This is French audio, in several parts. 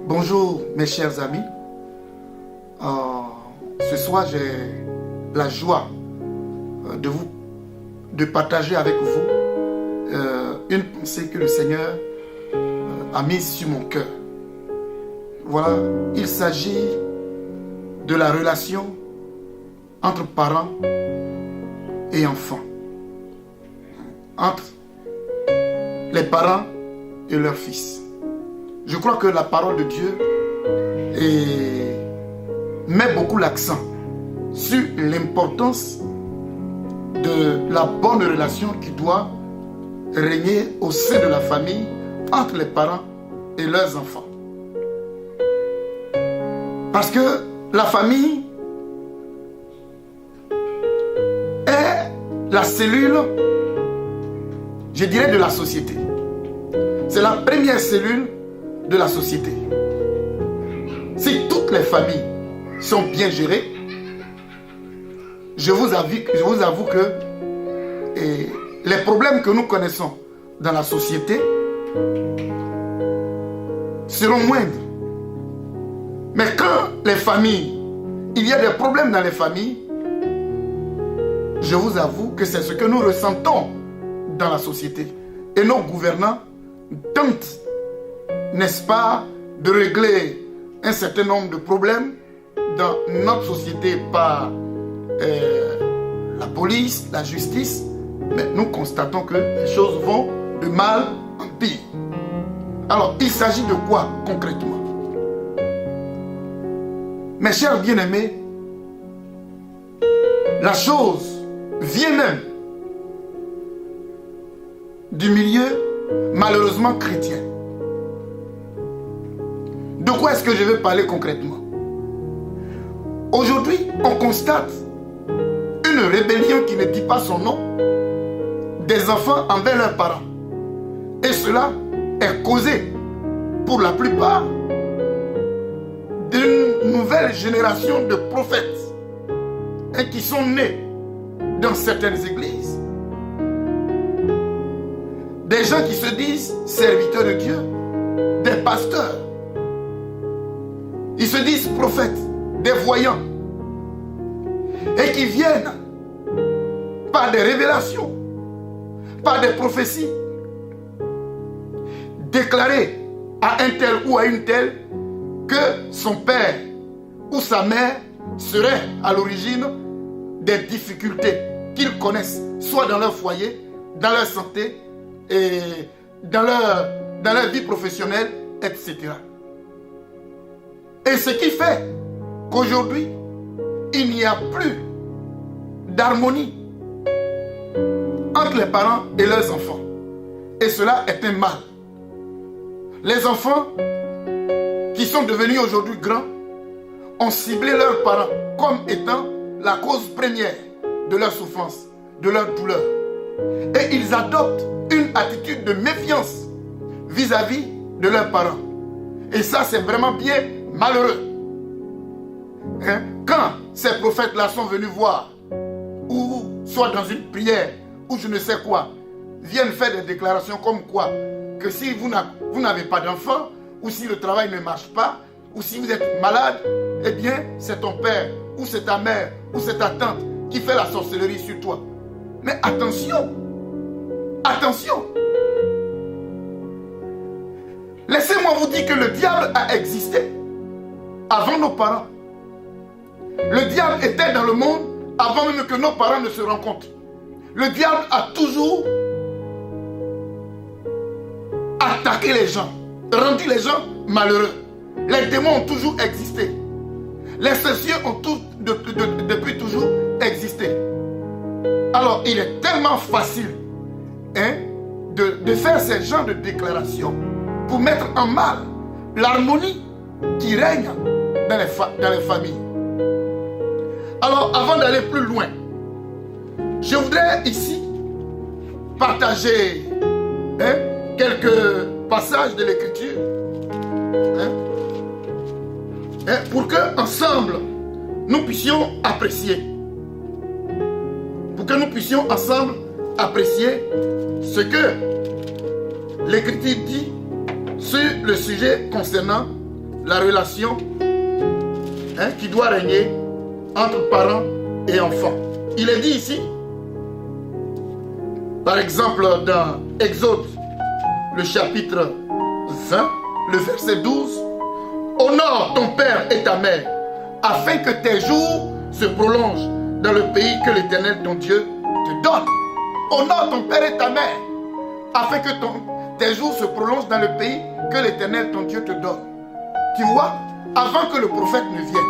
Bonjour mes chers amis. Ce soir j'ai la joie de partager avec vous une pensée que le Seigneur a mise sur mon cœur. Voilà, il s'agit de la relation entre parents et enfants, entre les parents et leurs fils. Je crois que la parole de Dieu met beaucoup l'accent sur l'importance de la bonne relation qui doit régner au sein de la famille entre les parents et leurs enfants. Parce que la famille est la cellule, je dirais, de la société. C'est la première cellule de la société. Si toutes les familles sont bien gérées, je vous avoue que les problèmes que nous connaissons dans la société seront moindres. Mais quand les familles, il y a des problèmes dans les familles, je vous avoue que c'est ce que nous ressentons dans la société. Et nos gouvernants tentent, n'est-ce pas, de régler un certain nombre de problèmes dans notre société par la police, la justice, mais nous constatons que les choses vont de mal en pire. Alors, il s'agit de quoi concrètement? Mes chers bien-aimés, la chose vient même du milieu malheureusement chrétien. De quoi est-ce que je veux parler concrètement? Aujourd'hui, on constate une rébellion qui ne dit pas son nom des enfants envers leurs parents. Et cela est causé pour la plupart d'une nouvelle génération de prophètes qui sont nés dans certaines églises. Des gens qui se disent serviteurs de Dieu, des pasteurs. Ils se disent prophètes, des voyants. Et qui viennent par des révélations, par des prophéties, déclarer à un tel ou à une telle que son père ou sa mère serait à l'origine des difficultés qu'ils connaissent, soit dans leur foyer, dans leur santé, et dans leur vie professionnelle, etc. Et ce qui fait qu'aujourd'hui, il n'y a plus d'harmonie entre les parents et leurs enfants. Et cela est un mal. Les enfants qui sont devenus aujourd'hui grands ont ciblé leurs parents comme étant la cause première de leur souffrance, de leur douleur. Et ils adoptent une attitude de méfiance vis-à-vis de leurs parents. Et ça, c'est vraiment bien malheureux. Quand ces prophètes-là sont venus voir, ou soit dans une prière, ou je ne sais quoi, viennent faire des déclarations comme quoi, que si vous n'avez pas d'enfant, ou si le travail ne marche pas, ou si vous êtes malade, eh bien, c'est ton père, ou c'est ta mère, ou c'est ta tante qui fait la sorcellerie sur toi. Mais attention, attention. Laissez-moi vous dire que le diable a existé avant nos parents. Le diable était dans le monde avant même que nos parents ne se rencontrent. Le diable a toujours attaqué les gens, rendu les gens malheureux. Les démons ont toujours existé. Les sorciers ont depuis toujours existé. Alors, il est tellement facile de faire ce genre de déclarations pour mettre en mal l'harmonie qui règne dans les familles. Alors, avant d'aller plus loin, je voudrais ici partager quelques passages de l'Écriture pour que ensemble nous puissions apprécier. Pour que nous puissions ensemble apprécier ce que l'Écriture dit sur le sujet concernant la relation qui doit régner entre parents et enfants. Il est dit ici, par exemple dans Exode, le chapitre 20, le verset 12, « Honore ton père et ta mère, afin que tes jours se prolongent dans le pays que l'Éternel ton Dieu te donne. » Honore ton père et ta mère, afin que tes jours se prolongent dans le pays que l'Éternel ton Dieu te donne. Tu vois, avant que le prophète ne vienne,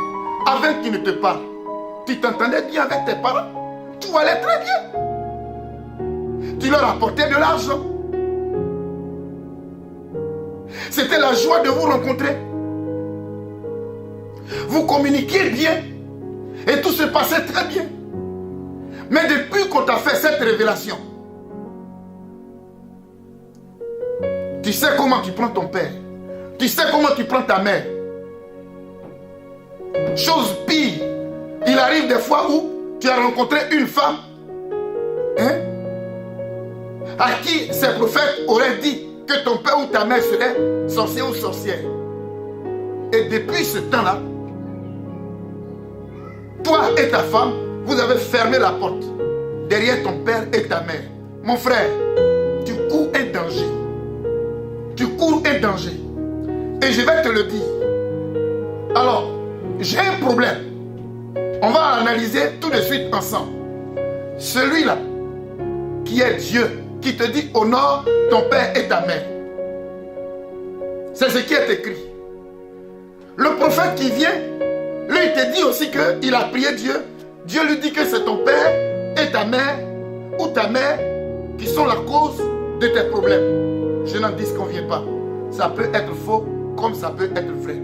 avant qu'il ne te parle, tu t'entendais bien avec tes parents, tout allait très bien. Tu leur apportais de l'argent. C'était la joie de vous rencontrer. Vous communiquiez bien et tout se passait très bien. Mais depuis qu'on t'a fait cette révélation, tu sais comment tu prends ton père, tu sais comment tu prends ta mère. Chose pire, il arrive des fois où tu as rencontré une femme à qui ces prophètes auraient dit que ton père ou ta mère serait sorcier ou sorcière. Et depuis ce temps-là, toi et ta femme, vous avez fermé la porte derrière ton père et ta mère. Mon frère, tu cours un danger. Tu cours un danger. Et je vais te le dire. Alors, j'ai un problème. On va analyser tout de suite ensemble. Celui-là, qui est Dieu, qui te dit honore ton père et ta mère. C'est ce qui est écrit. Le prophète qui vient, lui, il te dit aussi qu'il a prié Dieu. Dieu lui dit que c'est ton père et ta mère, ou ta mère, qui sont la cause de tes problèmes. Je n'en disconviens pas. Ça peut être faux, comme ça peut être vrai.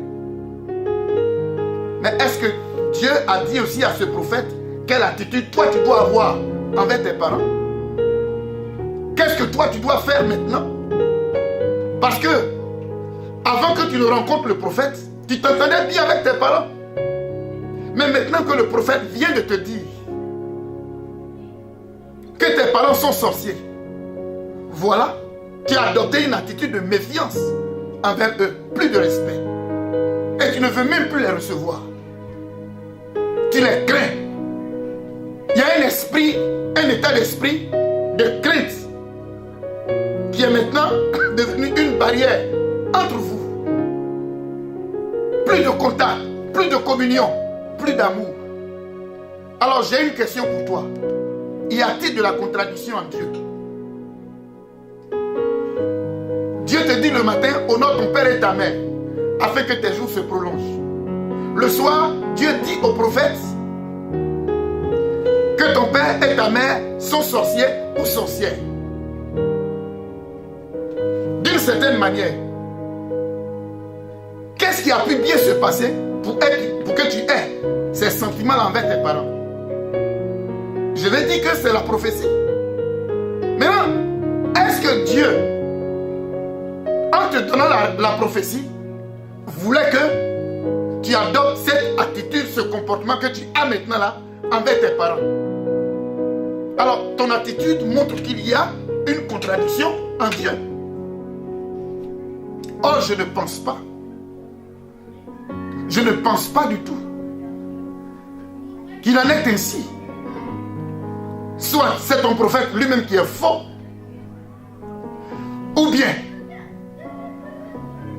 Mais est-ce que Dieu a dit aussi à ce prophète quelle attitude toi tu dois avoir envers tes parents? Qu'est-ce que toi tu dois faire maintenant? Parce que avant que tu ne rencontres le prophète, tu t'entendais bien avec tes parents. Mais maintenant que le prophète vient de te dire que tes parents sont sorciers, voilà, tu as adopté une attitude de méfiance envers eux, plus de respect. Et tu ne veux même plus les recevoir. Tu les crains. Il y a un esprit, un état d'esprit de crainte qui est maintenant devenu une barrière entre vous. Plus de contact, plus de communion, plus d'amour. Alors j'ai une question pour toi. Y a-t-il de la contradiction en Dieu? Dieu te dit le matin, honore ton père et ta mère, afin que tes jours se prolongent. Le soir, Dieu dit au prophète que ton père et ta mère sont sorciers ou sorcières. D'une certaine manière, qu'est-ce qui a pu bien se passer pour que tu aies ces sentiments envers tes parents? Je vais dire que c'est la prophétie. Maintenant, est-ce que Dieu, en te donnant la prophétie, voulait que tu adoptes cette attitude, ce comportement que tu as maintenant là envers tes parents? Alors, ton attitude montre qu'il y a une contradiction en Dieu. Or, je ne pense pas. Je ne pense pas du tout qu'il en est ainsi. Soit c'est ton prophète lui-même qui est faux, ou bien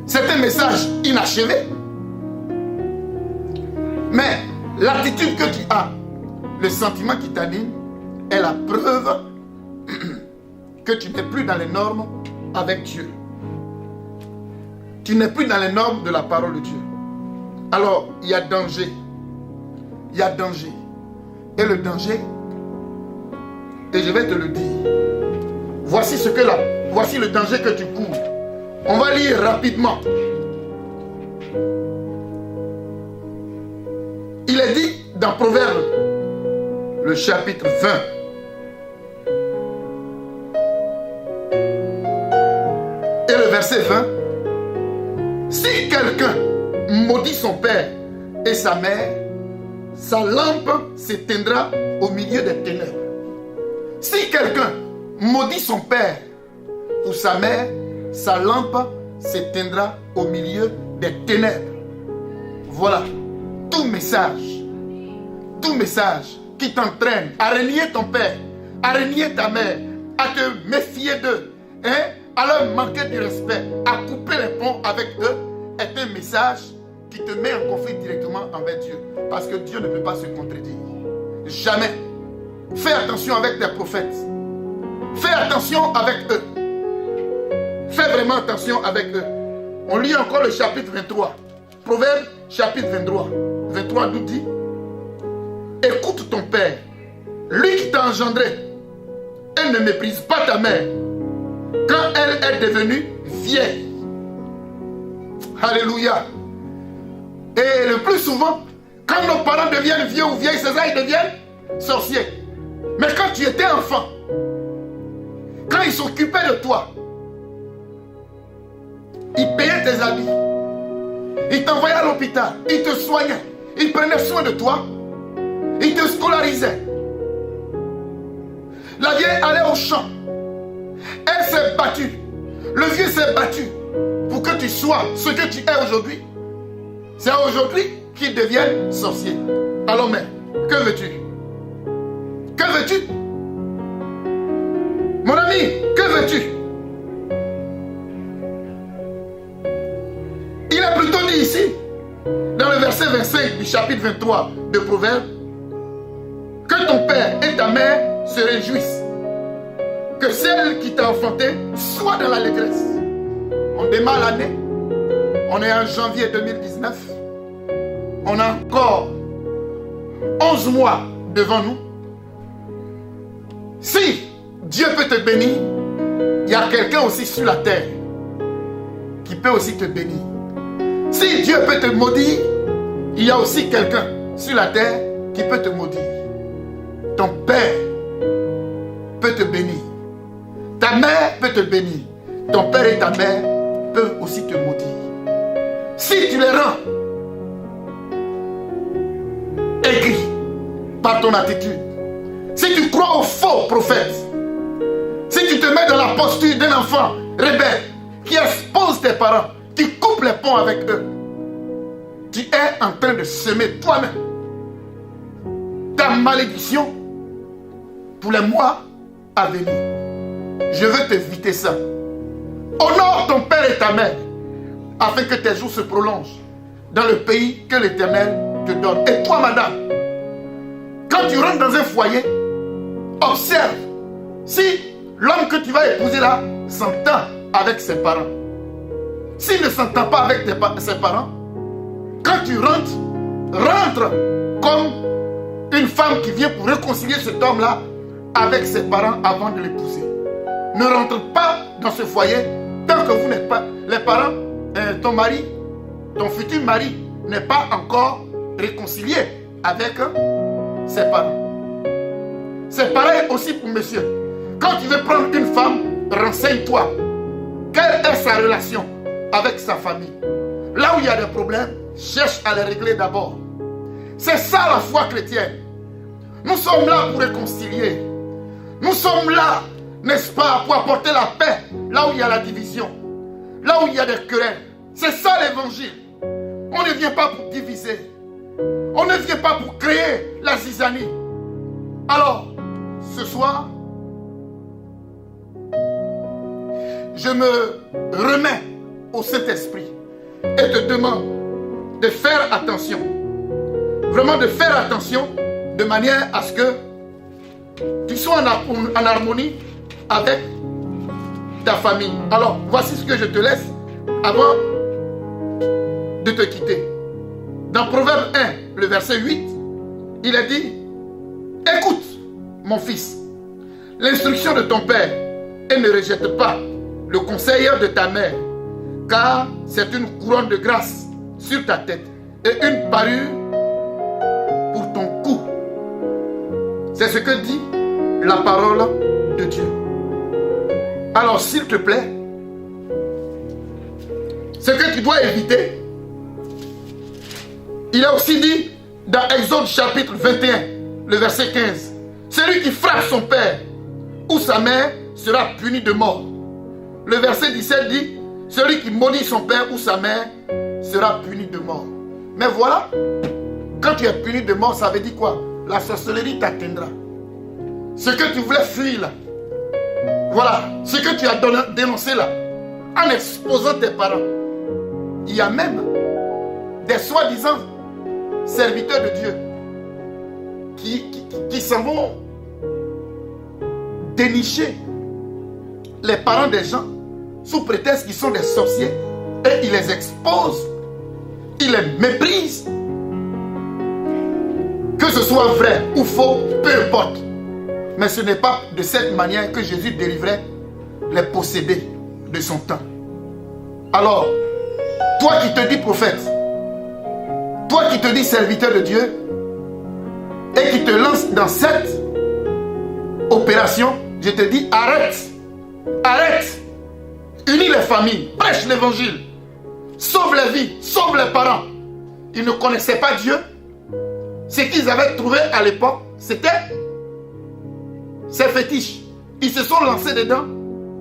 c'est un message inachevé. Mais l'attitude que tu as, le sentiment qui t'anime, est la preuve que tu n'es plus dans les normes avec Dieu. Tu n'es plus dans les normes de la parole de Dieu. Alors, il y a danger. Il y a danger. Et le danger, et je vais te le dire, voici le danger que tu cours. On va lire rapidement. Il est dit dans Proverbe, le chapitre 20. Et le verset 20. Si quelqu'un maudit son père et sa mère, sa lampe s'éteindra au milieu des ténèbres. Si quelqu'un maudit son père ou sa mère, sa lampe s'éteindra au milieu des ténèbres. Voilà, tout message qui t'entraîne à renier ton père, à renier ta mère, à te méfier d'eux, hein, à leur manquer de respect, à couper les ponts avec eux, est un message qui te met en conflit directement envers Dieu. Parce que Dieu ne peut pas se contredire. Jamais. Fais attention avec tes prophètes. Fais attention avec eux. Fais vraiment attention avec eux. On lit encore le chapitre 23. Proverbe chapitre 23. 23 nous dit: écoute ton père, lui qui t'a engendré, et ne méprise pas ta mère quand elle est devenue vieille. Alléluia. Et le plus souvent, quand nos parents deviennent vieux ou vieilles, c'est ça, ils deviennent sorciers. Mais quand tu étais enfant, quand ils s'occupaient de toi, ils payaient tes habits, ils t'envoyaient à l'hôpital, ils te soignaient, ils prenaient soin de toi, ils te scolarisaient. La vieille allait au champ, elle s'est battue, le vieux s'est battu pour que tu sois ce que tu es aujourd'hui. C'est aujourd'hui qu'ils deviennent sorciers. Alors mais, que veux-tu? Que veux-tu? Mon ami, que veux-tu? Il est plutôt dit ici, dans le verset 25 du chapitre 23 de Proverbes, que ton père et ta mère se réjouissent, que celle qui t'a enfanté soit dans la détresse. On démarre l'année, on est en janvier 2019, on a encore 11 mois devant nous. Si Dieu peut te bénir, il y a quelqu'un aussi sur la terre qui peut aussi te bénir. Si Dieu peut te maudire, il y a aussi quelqu'un sur la terre qui peut te maudire. Ton père peut te bénir. Ta mère peut te bénir. Ton père et ta mère peuvent aussi te maudire. Si tu les rends aigris par ton attitude, si tu crois aux faux prophètes, si tu te mets dans la posture d'un enfant rebelle qui expose tes parents, qui coupe les ponts avec eux, tu es en train de semer toi-même ta malédiction pour les mois à venir. Je veux t'éviter ça. Honore ton père et ta mère afin que tes jours se prolongent dans le pays que l'Éternel te donne. Et toi, madame, quand tu rentres dans un foyer, observe si l'homme que tu vas épouser là s'entend avec ses parents. S'il ne s'entend pas avec ses parents, quand tu rentres, rentre comme une femme qui vient pour réconcilier cet homme-là avec ses parents avant de l'épouser. Ne rentre pas dans ce foyer tant que vous n'êtes pas, les parents, ton mari, ton futur mari n'est pas encore réconcilié avec ses parents. C'est pareil aussi pour monsieur. Quand tu veux prendre une femme, renseigne-toi. Quelle est sa relation avec sa famille? Là où il y a des problèmes, cherche à les régler d'abord. C'est ça la foi chrétienne. Nous sommes là pour réconcilier. Nous sommes là, n'est-ce pas, pour apporter la paix là où il y a la division, là où il y a des querelles. C'est ça l'évangile. On ne vient pas pour diviser. On ne vient pas pour créer la zizanie. Alors, ce soir, je me remets au Saint-Esprit et te demande de faire attention. Vraiment de faire attention de manière à ce que tu sois en harmonie avec ta famille. Alors, voici ce que je te laisse avant de te quitter. Dans Proverbe 1, le verset 8, il est dit: écoute, mon fils, l'instruction de ton père et ne rejette pas le conseil de ta mère, car c'est une couronne de grâce sur ta tête et une parure pour ton cou. C'est ce que dit la parole de Dieu. Alors, s'il te plaît, ce que tu dois éviter, il est aussi dit dans Exode chapitre 21, le verset 15. Celui qui frappe son père ou sa mère sera puni de mort. Le verset 17 dit: celui qui maudit son père ou sa mère sera puni de mort. Mais voilà, quand tu es puni de mort, ça veut dire quoi? La sorcellerie t'atteindra. Ce que tu voulais fuir là, voilà, ce que tu as dénoncé là, en exposant tes parents. Il y a même des soi-disant serviteurs de Dieu qui s'en vont dénicher les parents des gens sous prétexte qu'ils sont des sorciers et ils les exposent, ils les méprisent. Que ce soit vrai ou faux, peu importe. Mais ce n'est pas de cette manière que Jésus délivrait les possédés de son temps. Alors, toi qui te dis prophète, toi qui te dis serviteur de Dieu, et qui te lance dans cette opération, je te dis arrête, arrête, unis les familles, prêche l'évangile, sauve les vies, sauve les parents. Ils ne connaissaient pas Dieu. Ce qu'ils avaient trouvé à l'époque, c'était ces fétiches. Ils se sont lancés dedans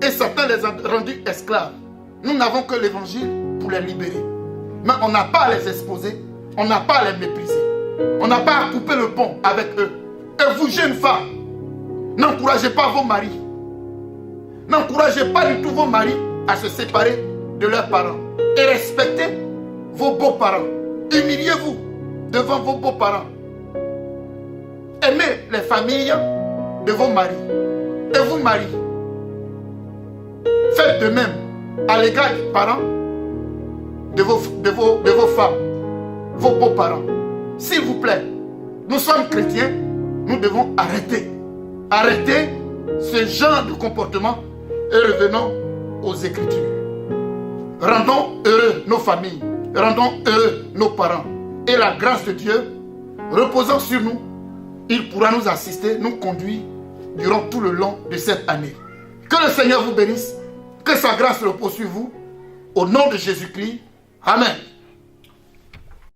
et Satan les a rendus esclaves. Nous n'avons que l'évangile pour les libérer. Mais on n'a pas à les exposer, on n'a pas à les mépriser. On n'a pas à couper le pont avec eux. Et vous, jeunes femmes, n'encouragez pas vos maris. N'encouragez pas du tout vos maris à se séparer de leurs parents. Et respectez vos beaux-parents. Humiliez-vous devant vos beaux-parents. Aimez les familles de vos maris. Et vous, maris, faites de même à l'égard des parents de vos femmes, vos beaux-parents. S'il vous plaît, nous sommes chrétiens, nous devons arrêter. Arrêter ce genre de comportement et revenons aux Écritures. Rendons heureux nos familles, rendons heureux nos parents. Et la grâce de Dieu reposant sur nous, il pourra nous assister, nous conduire durant tout le long de cette année. Que le Seigneur vous bénisse, que sa grâce repose sur vous. Au nom de Jésus-Christ, Amen.